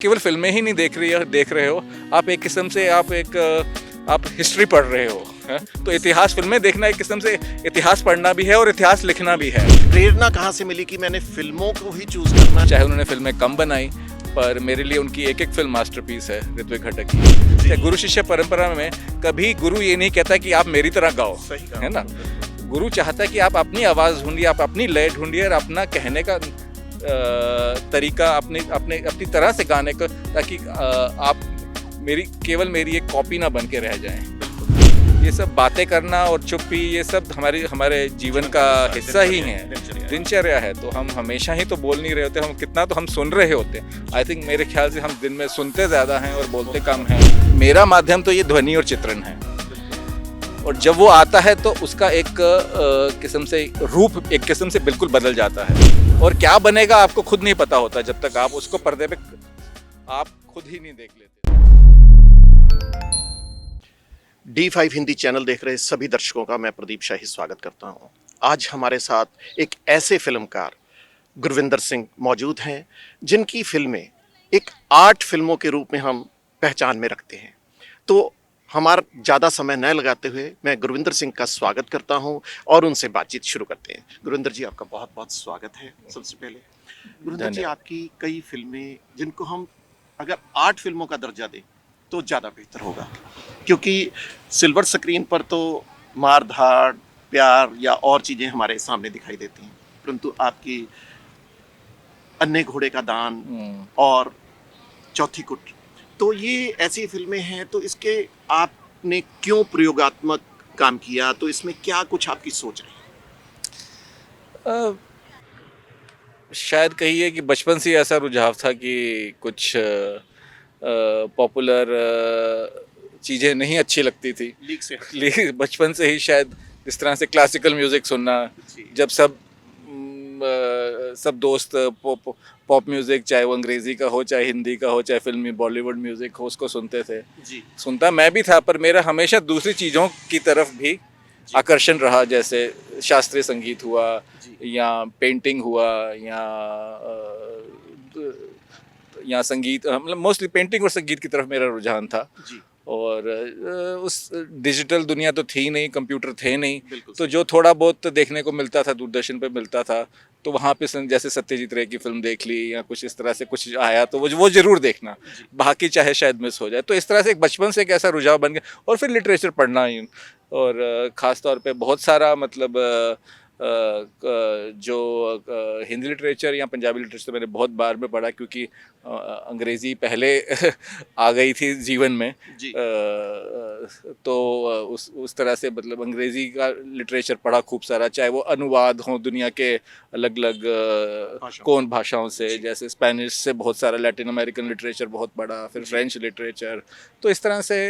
केवल फिल्में ही नहीं देख रहे हो, आप एक किस्म से आप हिस्ट्री पढ़ रहे हो है? तो इतिहास फिल्में देखना एक किस्म से इतिहास पढ़ना भी है और इतिहास लिखना भी है। प्रेरणा कहाँ से मिली कि मैंने फिल्मों को ही चूज करना? चाहे उन्होंने फिल्में कम बनाई, पर मेरे लिए उनकी एक एक फिल्म मास्टरपीस है। ऋत्विक घटक की गुरु शिष्य परंपरा में कभी गुरु ये नहीं कहता कि आप मेरी तरह गाओ, है ना। गुरु चाहता है कि आप अपनी आवाज़ ढूंढिए, आप अपनी लय ढूंढिए और अपना कहने का तरीका अपनी तरह से गाने का, ताकि आप केवल मेरी एक कॉपी ना बन के रह जाएं। ये सब बातें करना और चुप्पी, ये सब हमारे जीवन का हिस्सा ही है, दिनचर्या है। तो हम हमेशा ही तो बोल नहीं रहे होते, हम कितना तो हम सुन रहे होते हैं। आई थिंक मेरे ख्याल से हम दिन में सुनते ज़्यादा हैं और बोलते कम हैं। मेरा माध्यम तो ये ध्वनि और चित्रण है, और जब वो आता है तो उसका एक किस्म से रूप एक किस्म से बिल्कुल बदल जाता है, और क्या बनेगा आपको खुद नहीं पता होता जब तक आप उसको पर्दे पे आप खुद ही नहीं देख लेते। D5 हिंदी चैनल देख रहे सभी दर्शकों का मैं प्रदीप शाही स्वागत करता हूं। आज हमारे साथ एक ऐसे फिल्मकार गुरविंदर सिंह मौजूद हैं जिनकी फिल्में एक आर्ट फिल्मों के रूप में हम पहचान में रखते हैं। तो हमारा ज़्यादा समय न लगाते हुए मैं गुरविंदर सिंह का स्वागत करता हूं और उनसे बातचीत शुरू करते हैं। गुरविंदर जी, आपका बहुत बहुत स्वागत है। सबसे पहले गुरविंदर जी, आपकी कई फिल्में जिनको हम अगर आर्ट फिल्मों का दर्जा दें तो ज़्यादा बेहतर होगा, क्योंकि सिल्वर स्क्रीन पर तो मार धाड़, प्यार या और चीज़ें हमारे सामने दिखाई देती हैं, परंतु आपकी अन्य घोड़े का दान और चौथी कुट, तो ये ऐसी फिल्में हैं। तो इसके आपने क्यों प्रयोगात्मक काम किया? तो इसमें क्या कुछ आपकी सोच रही? शायद कहिए कि बचपन से ऐसा रुझाव था कि कुछ पॉपुलर चीज़ें नहीं अच्छी लगती थी। बचपन से ही शायद इस तरह से क्लासिकल म्यूज़िक सुनना, जब सब दोस्त पॉप म्यूज़िक, चाहे वो अंग्रेज़ी का हो, चाहे हिंदी का हो, चाहे फिल्मी बॉलीवुड म्यूज़िक हो, उसको सुनते थे। सुनता मैं भी था, पर मेरा हमेशा दूसरी चीज़ों की तरफ भी आकर्षण रहा, जैसे शास्त्रीय संगीत हुआ या पेंटिंग हुआ या संगीत, मतलब मोस्टली पेंटिंग और संगीत की तरफ मेरा रुझान था। और उस डिजिटल दुनिया तो थी नहीं, कंप्यूटर थे नहीं, तो जो थोड़ा बहुत देखने को मिलता था दूरदर्शन पे मिलता था, तो वहाँ पे जैसे सत्यजीत रे की फिल्म देख ली या कुछ इस तरह से कुछ आया तो वो ज़रूर देखना, बाकी चाहे शायद मिस हो जाए। तो इस तरह से एक बचपन से एक ऐसा रुझाव बन गया। और फिर लिटरेचर पढ़ना ही, और ख़ास तौर पे बहुत सारा मतलब जो हिंदी लिटरेचर या पंजाबी लिटरेचर मैंने बहुत बार में पढ़ा, क्योंकि अंग्रेज़ी पहले आ गई थी जीवन में। तो उस तरह से मतलब अंग्रेज़ी का लिटरेचर पढ़ा खूब सारा, चाहे वो अनुवाद हो दुनिया के अलग अलग कौन भाषाओं से, जैसे स्पेनिश से बहुत सारा, लैटिन अमेरिकन लिटरेचर बहुत पढ़ा, फिर फ्रेंच लिटरेचर। तो इस तरह से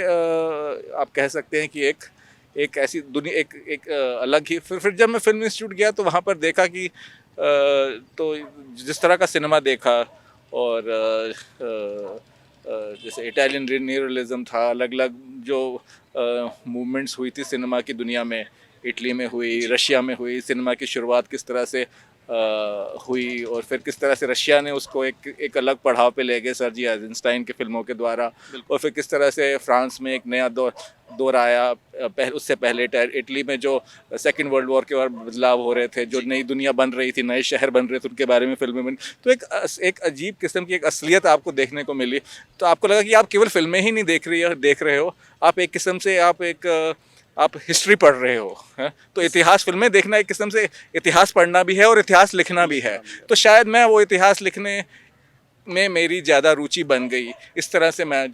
आप कह सकते हैं कि एक ऐसी दुनिया, एक अलग ही। फिर जब मैं फिल्म इंस्टीट्यूट गया तो वहाँ पर देखा कि तो जिस तरह का सिनेमा देखा, और जैसे इटालियन रियलिज्म था, अलग अलग जो मूवमेंट्स हुई थी सिनेमा की दुनिया में, इटली में हुई, रशिया में हुई, सिनेमा की शुरुआत किस तरह से हुई, और फिर किस तरह से रशिया ने उसको एक अलग पड़ाव पे ले गए सर्जी आइजनस्टाइन के फिल्मों के द्वारा, और फिर किस तरह से फ्रांस में एक नया दौर आया। उससे पहले इटली में जो सेकंड वर्ल्ड वॉर के बाद बदलाव हो रहे थे, जो नई दुनिया बन रही थी, नए शहर बन रहे थे, उनके बारे में फिल्में बनी। तो एक अजीब किस्म की एक असलियत आपको देखने को मिली। तो आपको लगा कि आप केवल फिल्में ही नहीं देख रहे हो, आप एक किस्म से आप हिस्ट्री पढ़ रहे हो है? तो इतिहास फिल्में देखना एक किस्म से इतिहास पढ़ना भी है और इतिहास लिखना भी है। तो शायद मैं वो इतिहास लिखने में मेरी ज़्यादा रुचि बन गई। इस तरह से मैं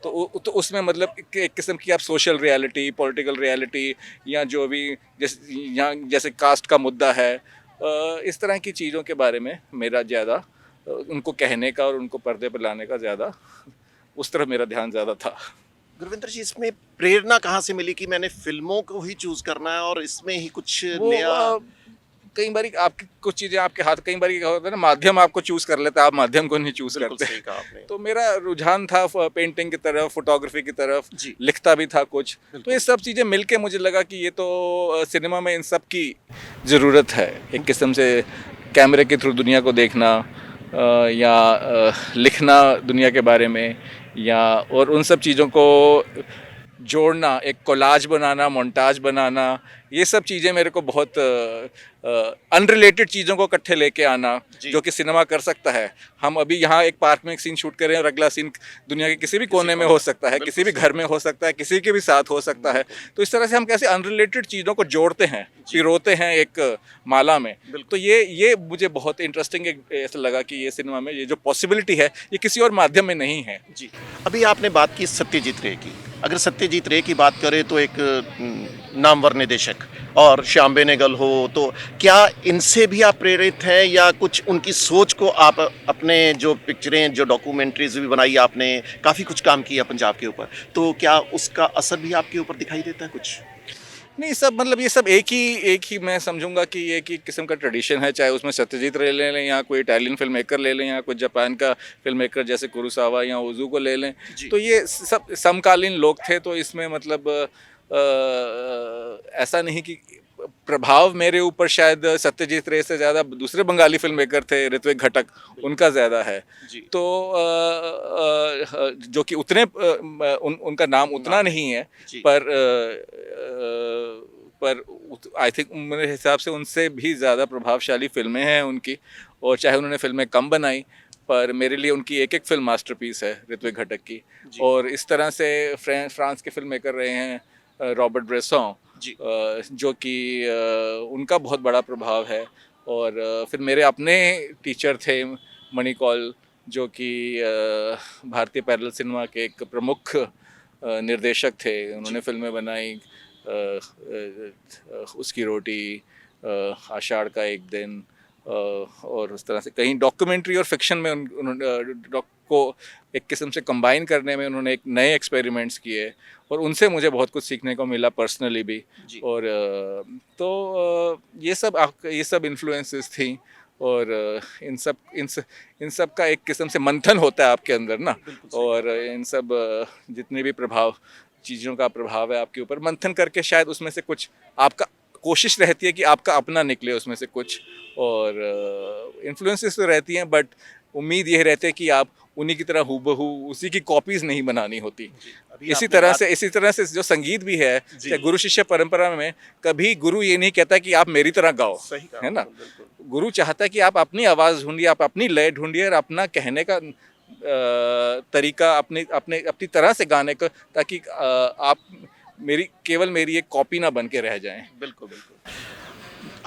तो उसमें मतलब एक किस्म की आप सोशल रियलिटी, पॉलिटिकल रियलिटी, या जो भी जैसे कास्ट का मुद्दा है, इस तरह की चीज़ों के बारे में मेरा ज़्यादा उनको कहने का और उनको पर्दे पर लाने का ज़्यादा, उस तरफ मेरा ध्यान ज़्यादा था। गुरविंदर जी, इसमें प्रेरणा कहाँ से मिली कि मैंने फिल्मों को ही चूज करना है और इसमें ही कुछ नया? कई बार आपकी कुछ चीज़ें आपके हाथ, कई बार क्या होता है ना, माध्यम आपको चूज कर लेता है, आप माध्यम को नहीं चूज करते। सही कहा आपने। तो मेरा रुझान था पेंटिंग की तरफ, फोटोग्राफी की तरफ, लिखता भी था कुछ। तो ये सब चीज़ें मिलके मुझे लगा कि ये तो सिनेमा में इन सब की ज़रूरत है, एक किस्म से कैमरे के थ्रू दुनिया को देखना, या लिखना दुनिया के बारे में, या और उन सब चीज़ों को जोड़ना, एक कोलाज बनाना, मोन्टाज बनाना, ये सब चीज़ें मेरे को बहुत अनरिलेटेड चीज़ों को इकट्ठे लेके आना, जो कि सिनेमा कर सकता है। हम अभी यहाँ एक पार्क में एक सीन शूट कर रहे हैं और अगला सीन दुनिया के किसी भी कोने में हो सकता है, किसी भी घर में हो सकता है, किसी के भी साथ हो सकता है। तो इस तरह से हम कैसे अनरिलेटेड चीज़ों को जोड़ते हैं, पिरोते हैं एक माला में। तो ये मुझे बहुत इंटरेस्टिंग ऐसा लगा कि ये सिनेमा में ये जो पॉसिबिलिटी है ये किसी और माध्यम में नहीं है। जी। अभी आपने बात की सत्यजीत रे की। अगर सत्यजीत रे की बात करें तो एक नामवर निदेशक, और श्याम बेनेगल हो, तो क्या इनसे भी आप प्रेरित हैं या कुछ उनकी सोच को आप अपने जो पिक्चरें, जो डॉक्यूमेंट्रीज भी बनाई आपने, काफ़ी कुछ काम किया पंजाब के ऊपर, तो क्या उसका असर भी आपके ऊपर दिखाई देता है कुछ? नहीं, सब मतलब ये सब एक ही मैं समझूंगा कि ये एक ही किस्म का ट्रेडिशन है, चाहे उसमें सत्यजीत रे ले लें या कोई इटालियन फिल्म मेकर ले लें या कोई जापान का फिल्म मेकर जैसे कुरोसावा या ओजू को ले लें। तो ये सब समकालीन लोग थे, तो इसमें मतलब ऐसा नहीं कि प्रभाव मेरे ऊपर शायद सत्यजीत रे से ज़्यादा दूसरे बंगाली फिल्म मेकर थे, ऋत्विक घटक, उनका ज़्यादा है। तो जो कि उतने उनका नाम उतना नहीं है, पर आई थिंक मेरे हिसाब से उनसे भी ज़्यादा प्रभावशाली फिल्में हैं उनकी, और चाहे उन्होंने फिल्में कम बनाई, पर मेरे लिए उनकी एक एक फिल्म मास्टरपीस है ऋत्विक घटक की। और इस तरह से फ्रांस के फिल्म मेकर रहे हैं रॉबर्ट ब्रेसॉन, जो कि उनका बहुत बड़ा प्रभाव है। और फिर मेरे अपने टीचर थे मणि कौल, जो कि भारतीय पैरेलल सिनेमा के एक प्रमुख निर्देशक थे। उन्होंने फिल्में बनाई उसकी रोटी, आषाढ़ का एक दिन, और उस तरह से कहीं डॉक्यूमेंट्री और फिक्शन में उन्होंने को एक किस्म से कंबाइन करने में उन्होंने एक नए एक्सपेरिमेंट्स किए, और उनसे मुझे बहुत कुछ सीखने को मिला पर्सनली भी। और तो ये सब इन्फ्लुएंसेस थी, और इन सब का एक किस्म से मंथन होता है आपके अंदर ना, और इन सब जितने भी चीज़ों का प्रभाव है आपके ऊपर, मंथन करके शायद उसमें से कुछ आपका कोशिश रहती है कि आपका अपना निकले उसमें से कुछ, और इन्फ्लुएंसेस तो रहती हैं, बट उम्मीद यह रहती है कि आप उन्हीं की तरह हूबहू उसी की कॉपीज नहीं बनानी होती। इसी तरह से जो संगीत भी है, गुरु शिष्य परंपरा में कभी गुरु ये नहीं कहता कि आप मेरी तरह गाओ, है ना। गुरु चाहता है कि आप अपनी आवाज़ ढूंढिए, आप अपनी लय ढूंढिए, और अपना कहने का तरीका अपनी तरह से गाने का, ताकि आप केवल मेरी एक कॉपी ना बन के रह जाएं। बिल्कुल।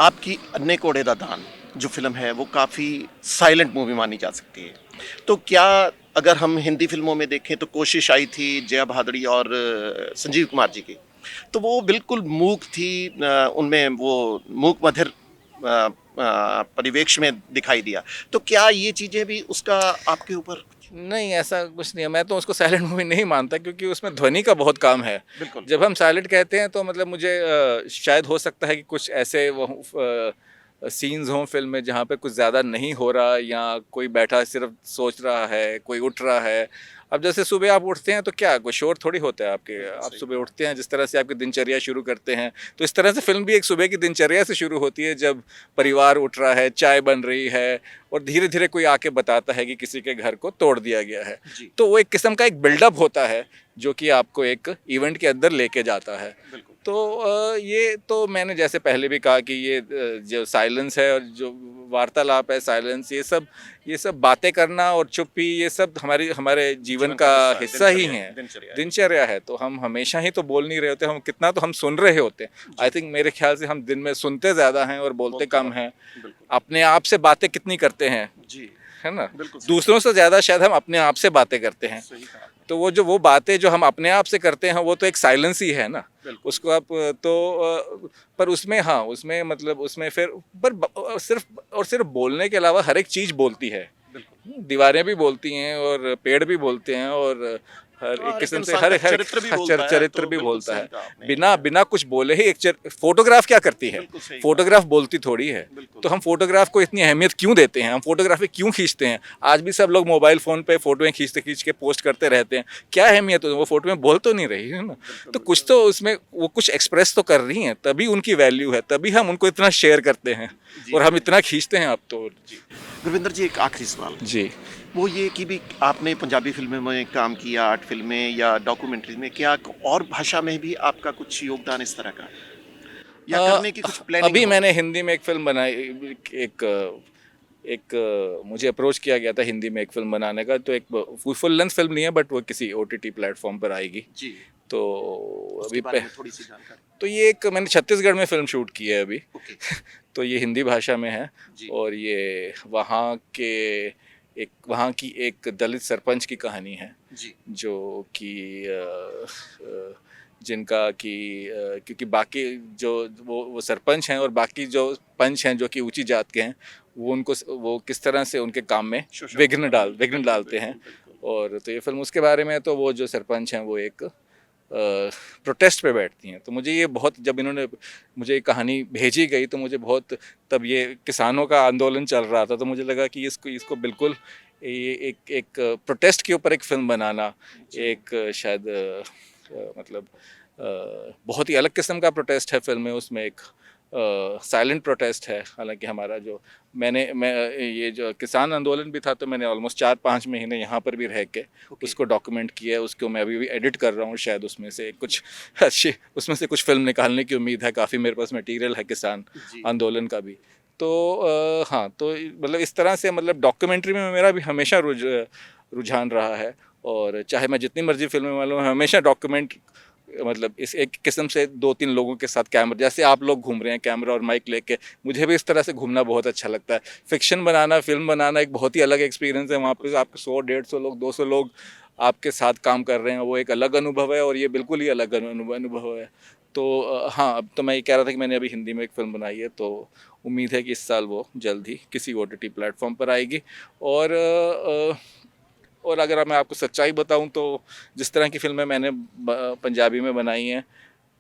आपकी अन्य कोड़े दा दान जो फिल्म है वो काफ़ी साइलेंट मूवी मानी जा सकती है, तो क्या अगर हम हिंदी फिल्मों में देखें तो कोशिश आई थी जया भादड़ी और संजीव कुमार जी की, तो वो बिल्कुल मूक थी, उनमें वो मूक मधिर परिवेश में दिखाई दिया, तो क्या ये चीज़ें भी उसका आपके ऊपर? नहीं, ऐसा कुछ नहीं है। मैं तो उसको साइलेंट मूवी नहीं मानता, क्योंकि उसमें ध्वनि का बहुत काम है। जब हम साइलेंट कहते हैं तो मतलब मुझे शायद हो सकता है कि कुछ ऐसे सीन्स हों फिल्म में जहाँ पे कुछ ज़्यादा नहीं हो रहा, या कोई बैठा सिर्फ सोच रहा है, कोई उठ रहा है। अब जैसे सुबह आप उठते हैं तो क्या कोई शोर थोड़ी होता है आपके, आप सुबह उठते हैं, जिस तरह से आपकी दिनचर्या शुरू करते हैं, तो इस तरह से फिल्म भी एक सुबह की दिनचर्या से शुरू होती है, जब परिवार उठ रहा है, चाय बन रही है, और धीरे धीरे कोई आके बताता है कि किसी के घर को तोड़ दिया गया है। तो वो एक किस्म का एक बिल्डअप होता है, जो कि आपको एक इवेंट के अंदर लेके जाता है। तो ये तो मैंने जैसे पहले भी कहा कि ये जो साइलेंस है और जो वार्तालाप है, साइलेंस, ये सब बातें करना और चुप्पी, ये सब हमारे जीवन का हिस्सा ही है, दिनचर्या है। तो हम हमेशा ही तो बोल नहीं रहे होते, हम कितना तो हम सुन रहे होते हैं। आई थिंक मेरे ख्याल से हम दिन में सुनते ज़्यादा हैं और बोलते कम हैं। अपने आप से बातें कितनी करते हैं, है ना। दूसरों से ज़्यादा शायद हम अपने आप से बातें करते हैं। तो वो बातें जो हम अपने आप से करते हैं वो तो एक साइलेंस ही है ना, उसको आप तो पर उसमें उसमें मतलब उसमें फिर पर सिर्फ बोलने के अलावा हर एक चीज़ बोलती है। दीवारें भी बोलती हैं और पेड़ भी बोलते हैं और हर एक हर एक किस्म से इंसान हर का हर चरित्र भी बोलता है, चरित्र तो भी बिल्कुल बोलता सही है। कहा आपने। बिना बिना कुछ बोले ही फोटोग्राफ क्या करती है? बिल्कुल सही कहा। फोटोग्राफ बोलती थोड़ी है। बिल्कुल। तो हम फोटोग्राफ को इतनी अहमियत क्यों देते हैं? हम फोटोग्राफी क्यों खींचते हैं? आज भी सब लोग मोबाइल फ़ोन पे फ़ोटोएँ खींच के पोस्ट करते रहते हैं। क्या अहमियत है? वो फ़ोटो में बोल तो नहीं रही है ना। बिल्कुल, तो कुछ बिल्कुल। तो उसमें वो कुछ एक्सप्रेस तो कर रही हैं, तभी उनकी वैल्यू है, तभी हम उनको इतना शेयर करते हैं जी, और हम जी। इतना खींचते हैं अब तो। जी। गुरविंदर जी, एक आखिरी सवाल। जी। वो ये कि भी आपने पंजाबी फ़िल्मों में काम किया, आर्ट फ़िल्में या डॉक्यूमेंट्री में, क्या और भाषा में भी आपका कुछ योगदान इस तरह का है? या अ, करने की कुछ प्लानिंग अभी हो? मैंने हिंदी में एक फ़िल्म बनाई। एक एक मुझे अप्रोच किया गया था हिंदी में एक फ़िल्म बनाने का, तो एक फुल लेंथ फ़िल्म नहीं है बट वो किसी ओटीटी प्लेटफ़ॉर्म पर आएगी। जी, तो उसके अभी बारे में थोड़ी-सी जानकारी। तो ये एक मैंने छत्तीसगढ़ में फ़िल्म शूट की है अभी। ओके, तो ये हिंदी भाषा में है जी, और ये वहाँ की एक दलित सरपंच की कहानी है, जी, जो कि जिनका कि क्योंकि बाकी जो वो सरपंच हैं और बाकी जो पंच हैं जो कि ऊंची जात के हैं, वो किस तरह से उनके काम में शोषण होता है। विघ्न बिल्कुल, डालते हैं। बिल्कुल, बिल्कुल। और तो ये फिल्म उसके बारे में है। तो वो जो सरपंच हैं वो एक प्रोटेस्ट पे बैठती हैं। तो मुझे ये बहुत, जब इन्होंने मुझे ये कहानी भेजी गई तो मुझे बहुत, तब ये किसानों का आंदोलन चल रहा था तो मुझे लगा कि इसको इसको बिल्कुल ये एक प्रोटेस्ट के ऊपर एक फिल्म बनाना जी, एक शायद मतलब बहुत ही अलग किस्म का प्रोटेस्ट है फिल्म में। उसमें एक साइलेंट प्रोटेस्ट है। हालांकि हमारा जो मैं ये जो किसान आंदोलन भी था तो मैंने ऑलमोस्ट 4-5 महीने यहाँ पर भी रह के ओके, उसको डॉक्यूमेंट किया है। उसको मैं अभी भी एडिट कर रहा हूँ, शायद उसमें से कुछ अच्छी उसमें से कुछ फिल्म निकालने की उम्मीद है। काफ़ी मेरे पास मटेरियल है किसान जी, आंदोलन का भी। तो हाँ, तो मतलब इस तरह से मतलब डॉक्यूमेंट्री में मेरा भी हमेशा रुझान रहा है। और चाहे मैं जितनी मर्जी फिल्में वालों हमेशा डॉक्यूमेंट मतलब इस एक किस्म से 2-3 लोगों के साथ कैमरा, जैसे आप लोग घूम रहे हैं कैमरा और माइक लेके, मुझे भी इस तरह से घूमना बहुत अच्छा लगता है। फिक्शन बनाना, फिल्म बनाना एक बहुत ही अलग एक्सपीरियंस है। वहाँ पे आपके 100-150 लोग, 200 लोग आपके साथ काम कर रहे हैं, वो एक अलग अनुभव है और ये बिल्कुल ही अलग अनुभव है। तो हाँ, अब तो मैं ये कह रहा था कि मैंने अभी हिंदी में एक फ़िल्म बनाई है, तो उम्मीद है कि इस साल वो जल्द ही किसी ओटीटी प्लेटफॉर्म पर आएगी। और और अगर मैं आपको सच्चाई बताऊं तो जिस तरह की फिल्में मैंने पंजाबी में बनाई हैं,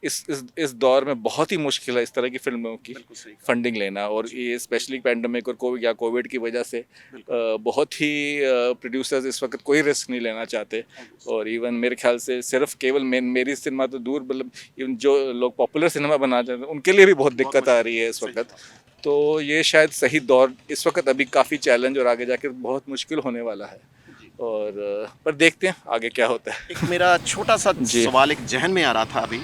इस दौर में बहुत ही मुश्किल है इस तरह की फिल्मों की बिल्कुल सही कहा। फंडिंग लेना। और ये स्पेशली पैंडमिक और कोविड की वजह से बिल्कुल, बहुत ही प्रोड्यूसर्स इस वक्त कोई रिस्क नहीं लेना चाहते। ऑब्वियस। और इवन मेरे ख्याल से सिर्फ केवल मेरी सिनेमा तो दूर, मतलब इवन जो लोग पॉपुलर सिनेमा बना चाहते हैं उनके लिए भी बहुत बहुत दिक्कत आ मुश्किल रही है, है इस सही वक्त। कहा आपने। तो ये शायद सही दौर इस वक्त अभी काफ़ी चैलेंज और आगे जाके बहुत मुश्किल होने वाला है। जी। और पर देखते हैं आगे क्या होता है। एक मेरा छोटा-सा जी। सवाल एक ज़हन में आ रहा था अभी,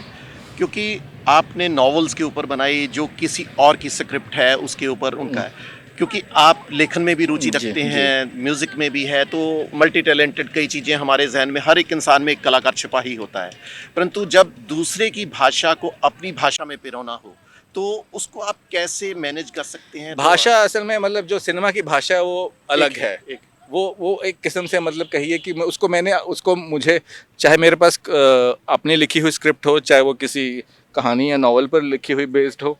क्योंकि आपने नॉवेल्स के ऊपर बनाई, जो किसी और की स्क्रिप्ट है उसके ऊपर उनका है। क्योंकि आप लेखन में भी रुचि जी रखते जी। हैं, म्यूज़िक में भी है, तो मल्टी टैलेंटेड कई चीज़ें हमारे ज़हन में, हर एक इंसान में एक कलाकार छिपा ही होता है। परंतु जब दूसरे की भाषा को अपनी भाषा में पिरोना हो, तो उसको आप कैसे मैनेज कर सकते हैं? तो भाषा असल में मतलब जो सिनेमा की भाषा है वो अलग है। एक वो एक किस्म से मतलब कहिए कि मैंने उसको मुझे, चाहे मेरे पास अपनी लिखी हुई स्क्रिप्ट हो, चाहे वो किसी कहानी या नॉवल पर लिखी हुई बेस्ड हो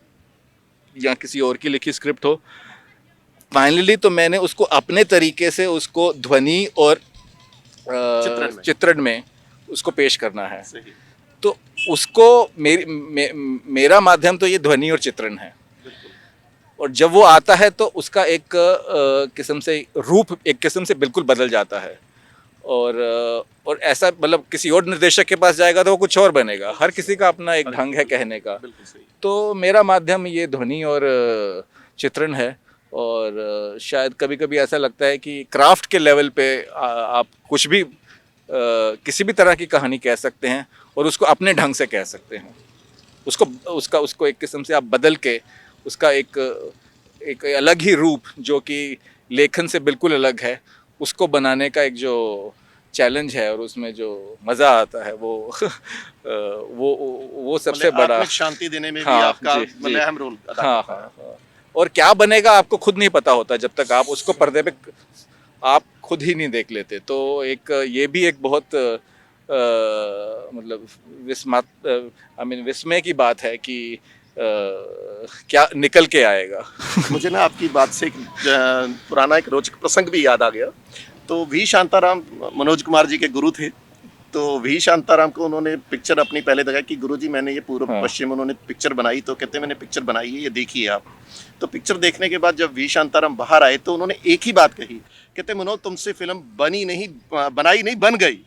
या किसी और की लिखी स्क्रिप्ट हो, फाइनली तो मैंने उसको अपने तरीके से उसको ध्वनि और चित्रण में, चित्रण में उसको पेश करना है। सही, तो उसको मेरा माध्यम तो ये ध्वनि और चित्रण है। बिल्कुल, और जब वो आता है तो उसका एक किस्म से रूप एक किस्म से बिल्कुल बदल जाता है। और ऐसा मतलब किसी और निर्देशक के पास जाएगा तो वो कुछ और बनेगा। हर किसी का अपना एक ढंग है कहने का। बिल्कुल सही। तो मेरा माध्यम ये ध्वनि और चित्रण है। और शायद कभी कभी ऐसा लगता है कि क्राफ्ट के लेवल पे आप कुछ भी किसी भी तरह की कहानी कह सकते हैं और उसको अपने ढंग से कह सकते हैं। उसको उसको एक किस्म से आप बदल के उसका एक एक अलग ही रूप जो कि लेखन से बिल्कुल अलग है, उसको बनाने का एक जो चैलेंज है और उसमें जो मज़ा आता है वो वो सबसे मतलब बड़ा। आत्मिक शांति देने में भी हाँ आपका जी मतलब जी। अहम रोल अदा हाँ करता हाँ है। हाँ। और क्या बनेगा आपको खुद नहीं पता होता जब तक आप उसको पर्दे पे आप खुद ही नहीं देख लेते। तो एक ये भी एक बहुत मतलब विस्मय की बात है कि क्या निकल के आएगा। मुझे ना आपकी बात से एक पुराना एक रोचक प्रसंग भी याद आ गया। तो वी शांताराम मनोज कुमार जी के गुरु थे। तो वी शांताराम को उन्होंने पिक्चर अपनी पहले दिखाई कि गुरुजी मैंने ये पूर्व हाँ। पश्चिम उन्होंने पिक्चर बनाई। तो कहते मैंने पिक्चर बनाई है, ये देखिए आप। तो पिक्चर देखने के बाद जब वी शांताराम बाहर आए तो उन्होंने एक ही बात कही, कहते मनोज तुमसे फिल्म बनाई नहीं बन गई।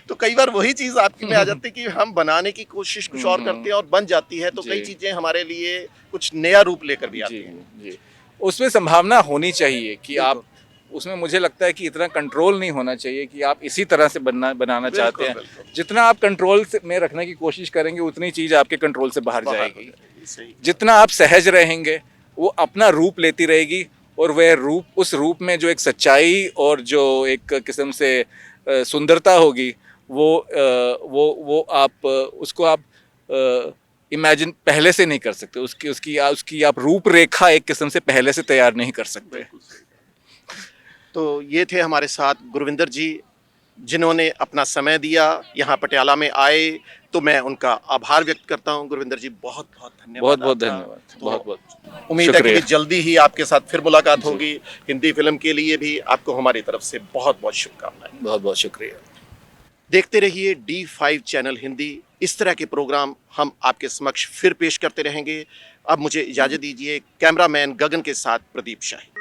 तो कई बार वही चीज आपकी में आ जाती है कि हम बनाने की कोशिश कुछ और करते हैं और बन जाती है, तो जी। कई चीजें हमारे लिए कुछ नया रूप लेकर भी आती जी हैं। जी, उसमें संभावना होनी चाहिए कि आप, बिल्कुल। उसमें मुझे लगता है कि इतना कंट्रोल नहीं होना चाहिए कि आप इसी तरह से बनाना चाहते हैं। बिल्कुल। जितना आप कंट्रोल में रखने की कोशिश करेंगे उतनी चीज़ आपके कंट्रोल से बाहर बाहर हो जाएगी। जाएगी, सही। जितना आप सहज रहेंगे वो अपना रूप लेती रहेगी, और वह रूप, उस रूप में जो एक सच्चाई और जो एक किस्म से सुंदरता होगी वो आप उसको आप इमेजिन पहले से नहीं कर सकते। उसकी आप रूपरेखा एक किस्म से पहले से तैयार नहीं कर सकते। बिल्कुल सही। तो ये थे हमारे साथ गुरविंदर जी, जिन्होंने अपना समय दिया, यहाँ पटियाला में आए। तो मैं उनका आभार व्यक्त करता हूँ। गुरविंदर जी बहुत बहुत धन्यवाद। बहुत बहुत आपका। धन्यवाद। तो बहुत बहुत उम्मीद है कि शुक्रिया। जल्दी ही आपके साथ फिर मुलाकात जी। होगी। हिंदी फिल्म के लिए भी आपको हमारी तरफ से बहुत बहुत शुभकामनाएं। बहुत बहुत शुक्रिया। देखते रहिए D5 चैनल हिंदी। इस तरह के प्रोग्राम हम आपके समक्ष फिर पेश करते रहेंगे। अब मुझे इजाजत दीजिए। कैमरामैन गगन के साथ प्रदीप शाही।